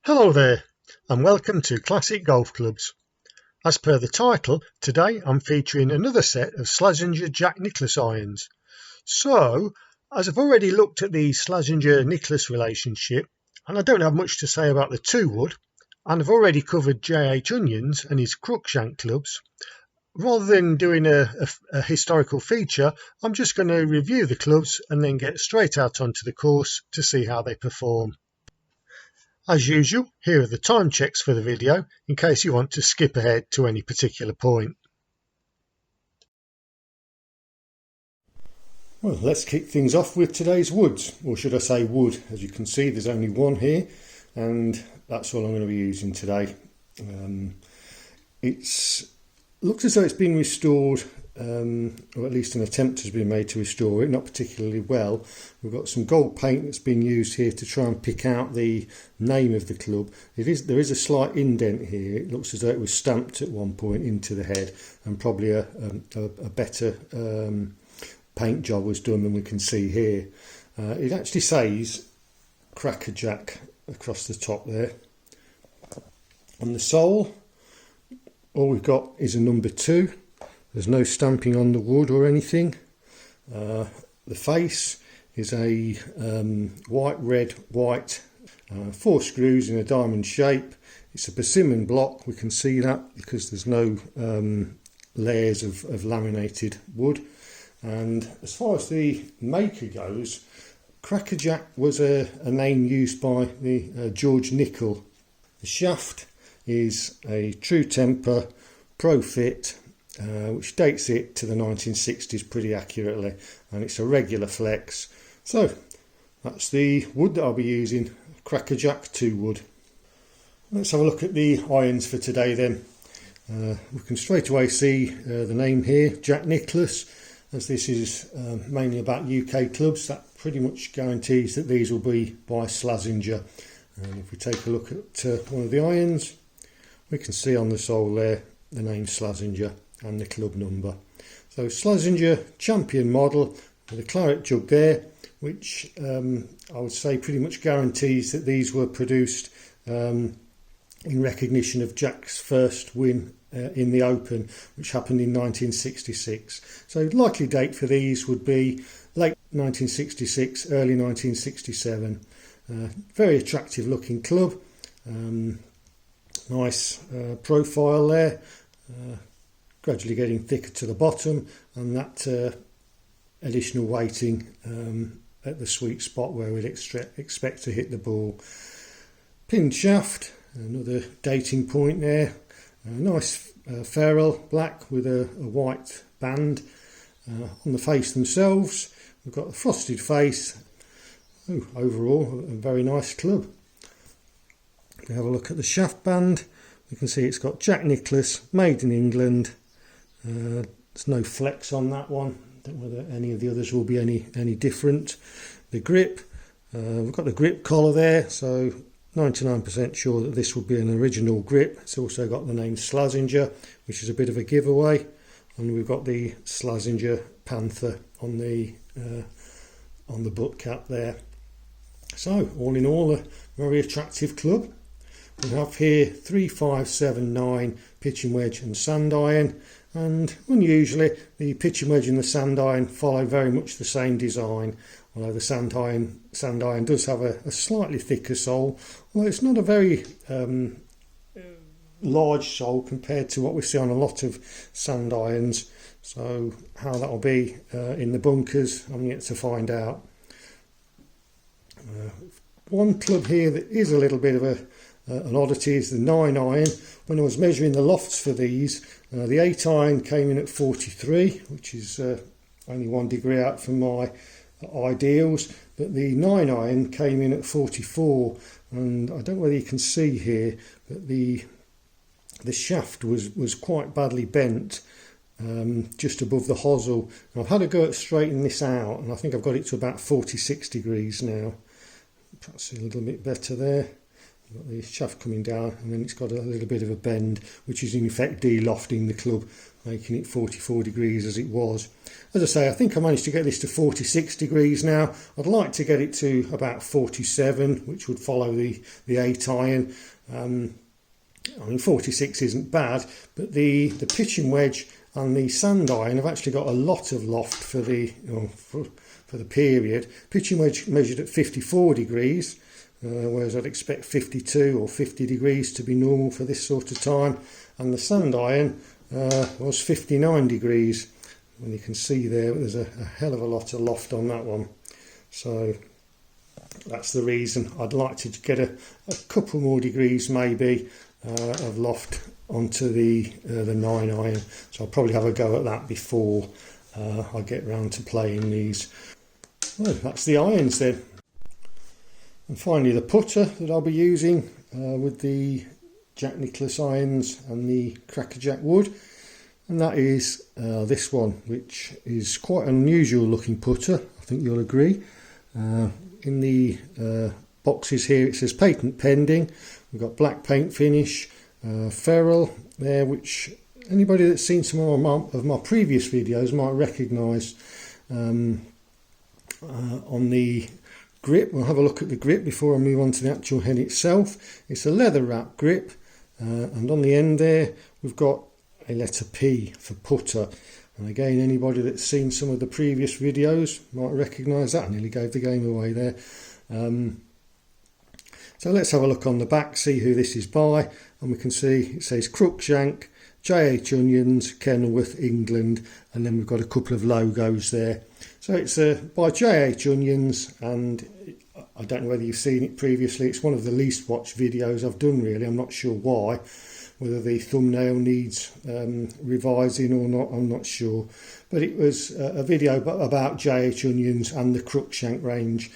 Hello there, and welcome to Classic Golf Clubs. As per the title, today I'm featuring another set of Slazenger Jack Nicklaus irons. So, as I've already looked at the Slazenger Nicklaus relationship, and I don't have much to say about the 2-wood, and I've already covered J.H. Onions and his Crookshank clubs, rather than doing a historical feature, I'm just going to review the clubs and then get straight out onto the course to see how they perform. As usual, here are the time checks for the video in case you want to skip ahead to any particular point. Well, let's kick things off with today's woods, or should I say wood. As you can see, there's only one here, and that's all I'm going to be using today. It looks as though it's been restored, or at least an attempt has been made to restore it, not particularly well. We've got some gold paint that's been used here to try and pick out the name of the club. There is a slight indent here. It looks as though it was stamped at one point into the head, and probably a better paint job was done than we can see here. It actually says Cracker Jack across the top there. On the sole, all we've got is a number 2. There's no stamping on the wood or anything. The face is a white, red, white, 4 screws in a diamond shape. It's a persimmon block. We can see that because there's no layers of laminated wood. And as far as the maker goes, Cracker Jack was a name used by the George Nicoll. The shaft is a True Temper Pro Fit, which dates it to the 1960s pretty accurately, and it's a regular flex. So that's the wood that I'll be using, Cracker Jack 2-wood. Let's have a look at the irons for today then. We can straight away see the name here, Jack Nicklaus. As this is mainly about UK clubs, that pretty much guarantees that these will be by Slazenger. And if we take a look at one of the irons, we can see on the sole there the name Slazenger and the club number. So Slazenger champion model with a claret jug there, which I would say pretty much guarantees that these were produced in recognition of Jack's first win in the Open, which happened in 1966. So likely date for these would be late 1966, early 1967. Very attractive looking club. Nice profile there. Gradually getting thicker to the bottom, and that additional weighting at the sweet spot where we'd expect to hit the ball. Pinned shaft, another dating point there. Nice ferrule black with a white band. On the face themselves, we've got a frosted face. Overall, a very nice club. If we have a look at the shaft band, we can see it's got Jack Nicklaus, made in England. There's no flex on that one. Don't know whether any of the others will be any different. The grip, we've got the grip collar there, so 99% sure that this will be an original grip. It's also got the name Slazenger, which is a bit of a giveaway, and we've got the Slazenger Panther on the butt cap there. So all in all, a very attractive club. We have here 3, 5, 7, 9 pitching wedge and sand iron, and unusually the pitching wedge and the sand iron follow very much the same design, although the sand iron does have a slightly thicker sole, although it's not a very large sole compared to what we see on a lot of sand irons. So how that will be in the bunkers, I'm yet to find out. One club here that is a little bit of an oddity is the 9 iron. When I was measuring the lofts for these, the 8 iron came in at 43, which is only 1 degree out from my ideals, but the 9 iron came in at 44, and I don't know whether you can see here, but the shaft was quite badly bent just above the hosel. And I've had a go at straightening this out, and I think I've got it to about 46 degrees now. Perhaps a little bit better there. Got the shaft coming down, and then it's got a little bit of a bend, which is in effect de-lofting the club, making it 44 degrees as it was. As I say, I think I managed to get this to 46 degrees now. I'd like to get it to about 47, which would follow the 8 iron. I mean, 46 isn't bad, but the pitching wedge and the sand iron have actually got a lot of loft for the for the period. Pitching wedge measured at 54 degrees. Whereas I'd expect 52 or 50 degrees to be normal for this sort of time, and the sand iron was 59 degrees, and you can see there's a hell of a lot of loft on that one. So that's the reason I'd like to get a couple more degrees maybe of loft onto the 9 iron, so I'll probably have a go at that before I get round to playing these. Well, that's the irons then. And finally the putter that I'll be using with the Jack Nicklaus irons and the crackerjack wood, and that is this one, which is quite an unusual looking putter, I think you'll agree. In the boxes here it says patent pending. We've got black paint finish, ferrule there, which anybody that's seen some of my previous videos might recognise. On the grip, we'll have a look at the grip before I move on to the actual head itself. It's a leather wrap grip, and on the end there we've got a letter P for putter, and again anybody that's seen some of the previous videos might recognise that. I nearly gave the game away there. So let's have a look on the back, see who this is by, and we can see it says Crookshank, JH Onions, Kenilworth, England, and then we've got a couple of logos there. So it's by JH Onions, and I don't know whether you've seen it previously. It's one of the least watched videos I've done, really. I'm not sure why, whether the thumbnail needs revising or not, I'm not sure. But it was a video about JH Onions and the Crookshank range,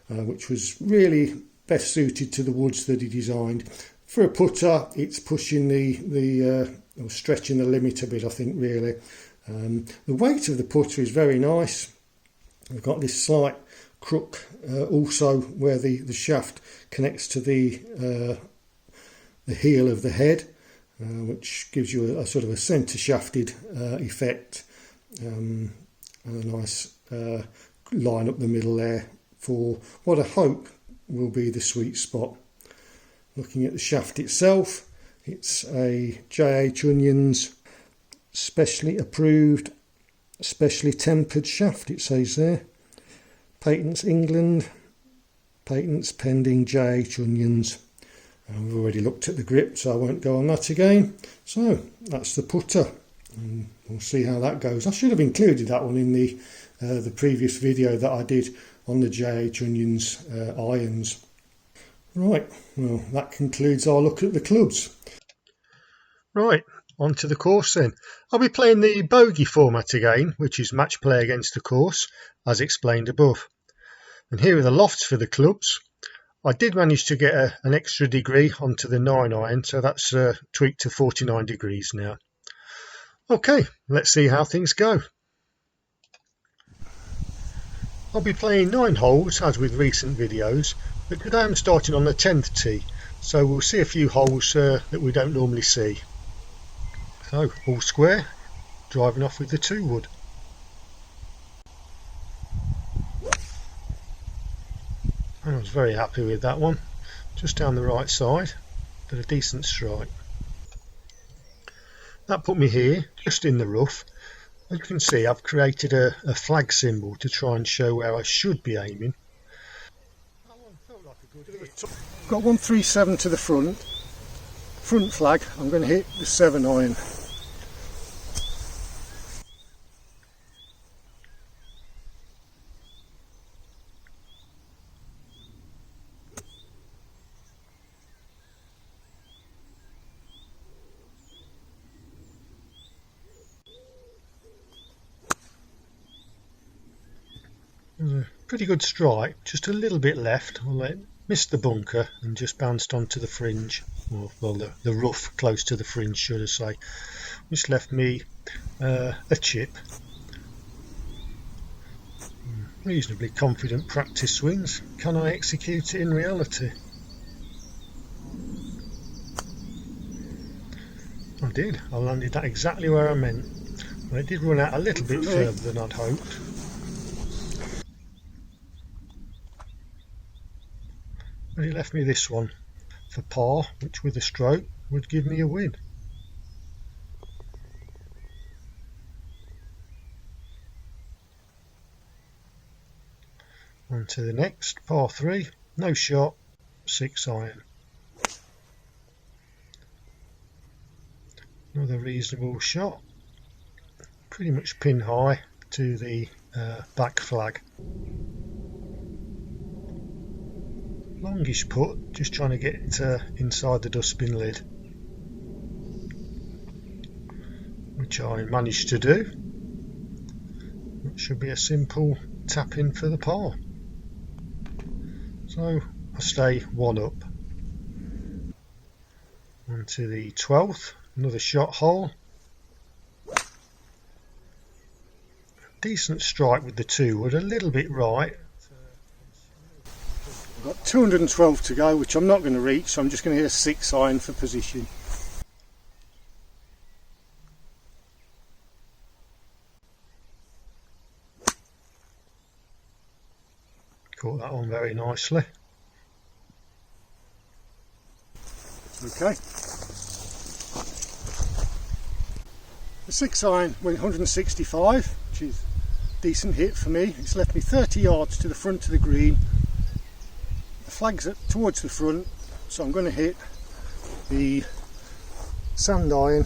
which was really best suited to the woods that he designed. For a putter, it's pushing or stretching the limit a bit, I think, really. The weight of the putter is very nice. We've got this slight crook also where the shaft connects to the heel of the head, which gives you a sort of a centre shafted effect, and a nice line up the middle there for what I hope will be the sweet spot. Looking at the shaft itself, it's a JH Onions specially approved, specially tempered shaft, it says there. Patents England, patents pending, JH Onions. And we've already looked at the grip, so I won't go on that again. So that's the putter, and we'll see how that goes. I should have included that one in the previous video that I did on the JH Onions irons. Right, well, that concludes our look at the clubs. Right, on to the course then. I'll be playing the bogey format again, which is match play against the course, as explained above. And here are the lofts for the clubs. I did manage to get an extra degree onto the 9 iron, so that's tweaked to 49 degrees now. Okay, let's see how things go. I'll be playing 9 holes, as with recent videos, but today I'm starting on the 10th tee, so we'll see a few holes that we don't normally see. So, all square, driving off with the 2 wood. I was very happy with that one, just down the right side, but a decent strike. That put me here, just in the rough. As you can see, I've created a flag symbol to try and show where I should be aiming. Got 137 to the front flag. I'm going to hit the 7 iron. Pretty good strike, just a little bit left. Well, it missed the bunker and just bounced onto the fringe, or well, the rough close to the fringe, should I say, which left me a chip. Reasonably confident practice swings. Can I execute it in reality? did. I landed that exactly where I meant. Well, it did run out a little bit further than I'd hoped. But he left me this one for par, which with a stroke would give me a win. On to the next, par 3, no shot, 6 iron. Another reasonable shot, pretty much pin high to the back flag. Longish putt, just trying to get inside the dustbin lid, which I managed to do. That should be a simple tap in for the par. So I stay 1 up. On to the 12th, another shot hole. Decent strike with the 2 wood, a little bit right. I've got 212 to go, which I'm not going to reach, so I'm just going to hit a 6 iron for position. Caught that one very nicely. Okay. The 6 iron went 165, which is a decent hit for me. It's left me 30 yards to the front of the green. The flag's towards the front, so I'm going to hit the sand iron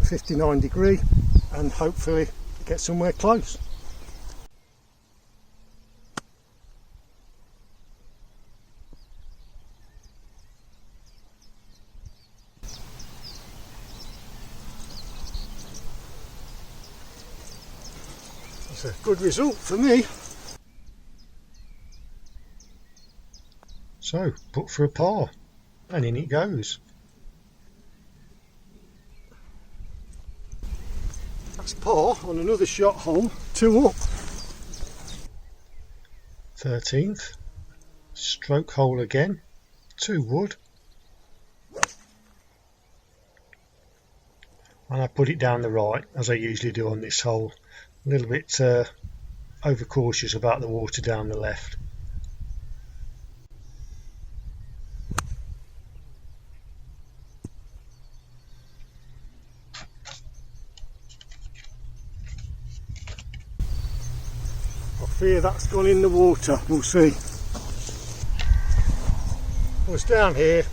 59 degree and hopefully get somewhere close. That's a good result for me. So, put for a par, and in it goes. That's par on another shot hole, 2 up. 13th, stroke hole again, 2 wood. And I put it down the right, as I usually do on this hole. A little bit overcautious about the water down the left. I fear that's gone in the water, we'll see. Well, it's down here,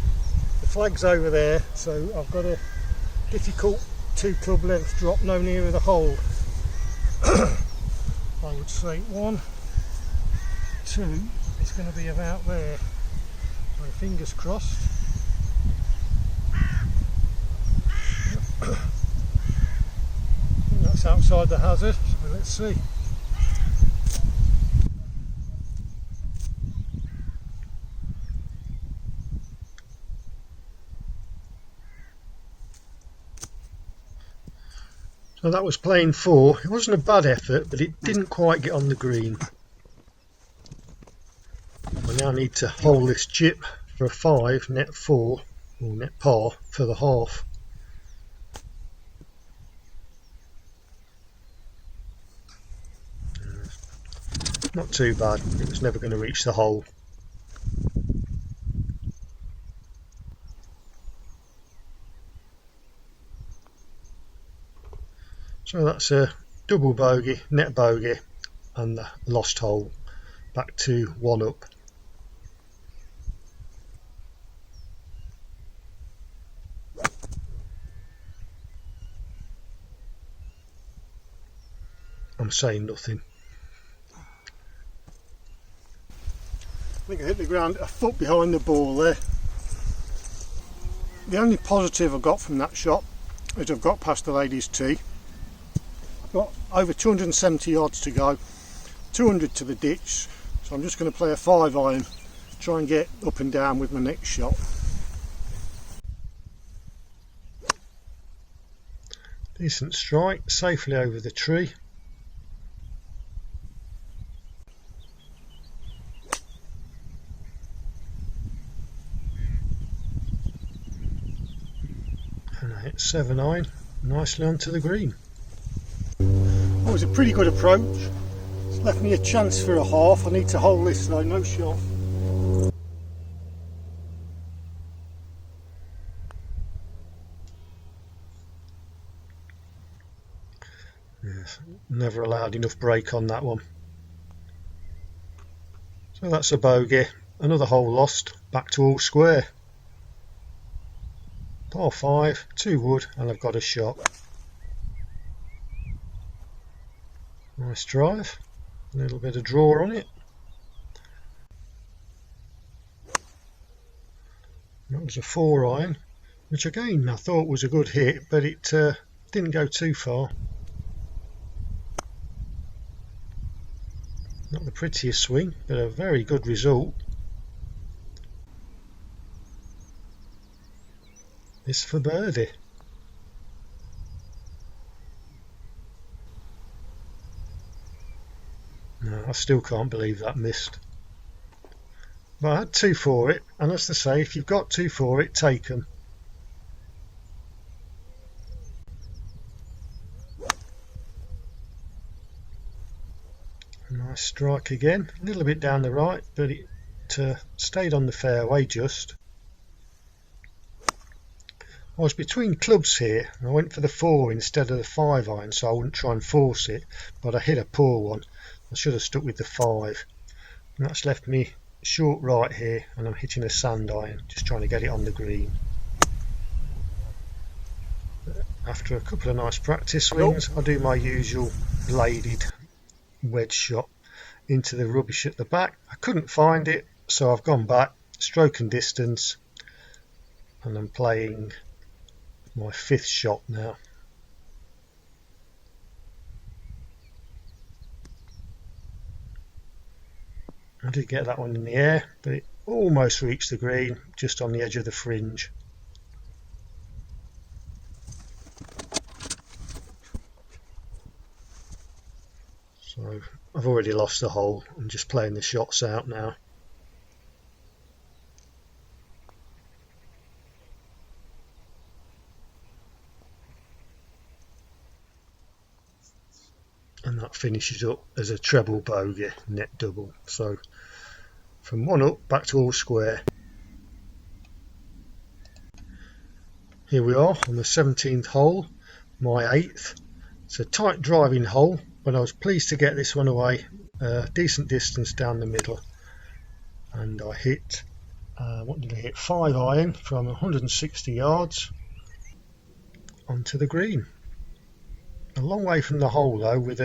the flag's over there, so I've got a difficult 2 club length drop no nearer the hole. I would say 1, 2, it's going to be about there. So fingers crossed. I think that's outside the hazard, so let's see. So that was playing 4. It wasn't a bad effort, but it didn't quite get on the green. I now need to hole this chip for a 5, net 4, or net par for the half. Not too bad, it was never going to reach the hole. So that's a double bogey, net bogey, and the lost hole, back to 1 up. I'm saying nothing. I think I hit the ground a foot behind the ball there. The only positive I got from that shot is I've got past the ladies' tee. Got over 270 yards to go, 200 to the ditch, so I'm just going to play a 5 iron, try and get up and down with my next shot. Decent strike, safely over the tree. hit 7 iron nicely onto the green. That was a pretty good approach. It's left me a chance for a half. I need to hold this though, no shot. Yes, never allowed enough break on that one. So that's a bogey. Another hole lost. Back to all square. Par 5, 2 wood, and I've got a shot. Nice drive. A little bit of draw on it. That was a 4 iron, which again I thought was a good hit, but it didn't go too far. Not the prettiest swing, but a very good result. This for birdie. No, I still can't believe that missed. But I had 2 for it, and as I say, if you've got 2 for it, take them. Nice strike again, a little bit down the right, but it stayed on the fairway just. I was between clubs here, and I went for the 4 instead of the 5 iron, so I wouldn't try and force it, but I hit a poor one. I should have stuck with the 5, and that's left me short right here, and I'm hitting a sand iron, just trying to get it on the green. After a couple of nice practice swings, I do my usual bladed wedge shot into the rubbish at the back. I couldn't find it, so I've gone back, stroke and distance, and I'm playing my 5th shot now. I did get that one in the air, but it almost reached the green, just on the edge of the fringe. So I've already lost the hole. I'm just playing the shots out now. And that finishes up as a treble bogey, net double. So from 1 up, back to all square. Here we are on the 17th hole, my 8th. It's a tight driving hole, but I was pleased to get this one away a decent distance down the middle. And I hit, what did I hit? 5 iron from 160 yards onto the green. A long way from the hole though, with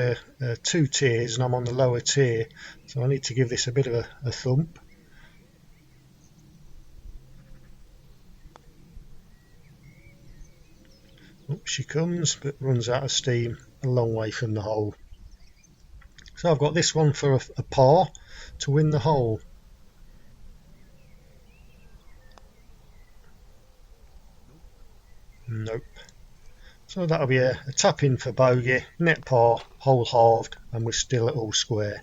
2 tiers, and I'm on the lower tier, so I need to give this a bit of a thump. Up she comes, but runs out of steam a long way from the hole. So I've got this one for a par to win the hole. Nope. So that'll be a tap in for bogey, net par, hole halved, and we're still at all square.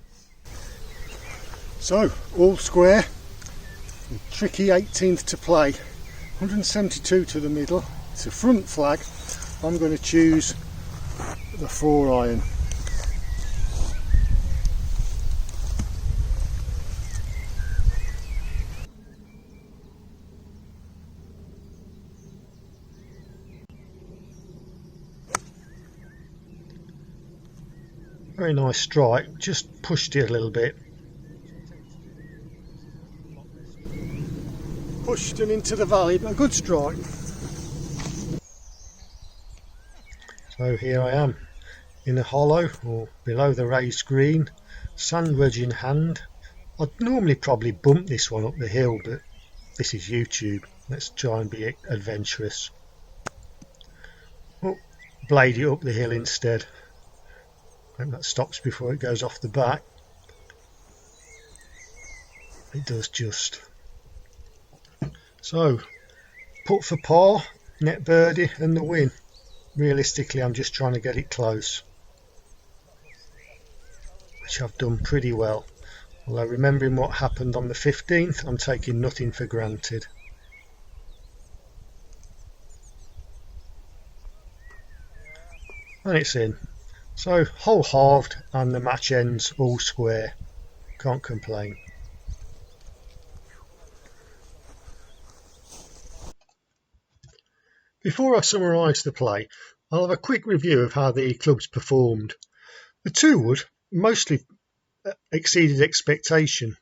So, all square, tricky 18th to play, 172 to the middle, it's a front flag. I'm going to choose the 4 iron. Very nice strike, just pushed it a little bit. Pushed and into the valley, but a good strike. So here I am in a hollow or below the raised green, sand wedge in hand. I'd normally probably bump this one up the hill, but this is YouTube. Let's try and be adventurous. Oh, blade it up the hill instead. Hope that stops before it goes off the back. It does just. So, put for par, net birdie and the win. Realistically, I'm just trying to get it close, which I've done pretty well. Although remembering what happened on the 15th, I'm taking nothing for granted. and it's in. So hole halved and the match ends all square. Can't complain. Before I summarise the play, I'll have a quick review of how the clubs performed. The 2-wood mostly exceeded expectation,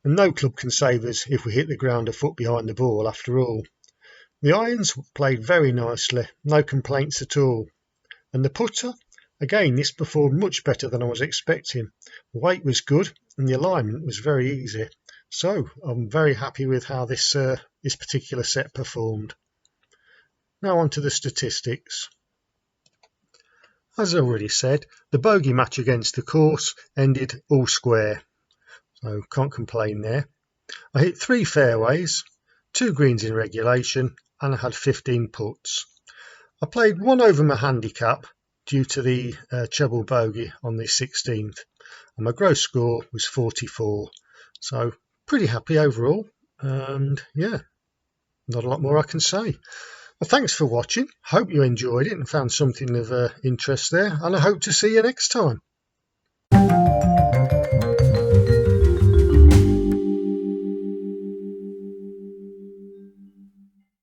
and no club can save us if we hit the ground a foot behind the ball after all. The irons played very nicely, no complaints at all. And the putter, again, this performed much better than I was expecting. The weight was good and the alignment was very easy. So I'm very happy with how this particular set performed. Now on to the statistics. As I already said, the bogey match against the course ended all square, so can't complain there. I hit 3 fairways, 2 greens in regulation, and I had 15 putts. I played 1 over my handicap due to the treble bogey on the 16th, and my gross score was 44, so pretty happy overall, and yeah, not a lot more I can say. Well, thanks for watching. Hope you enjoyed it and found something of interest there, and I hope to see you next time.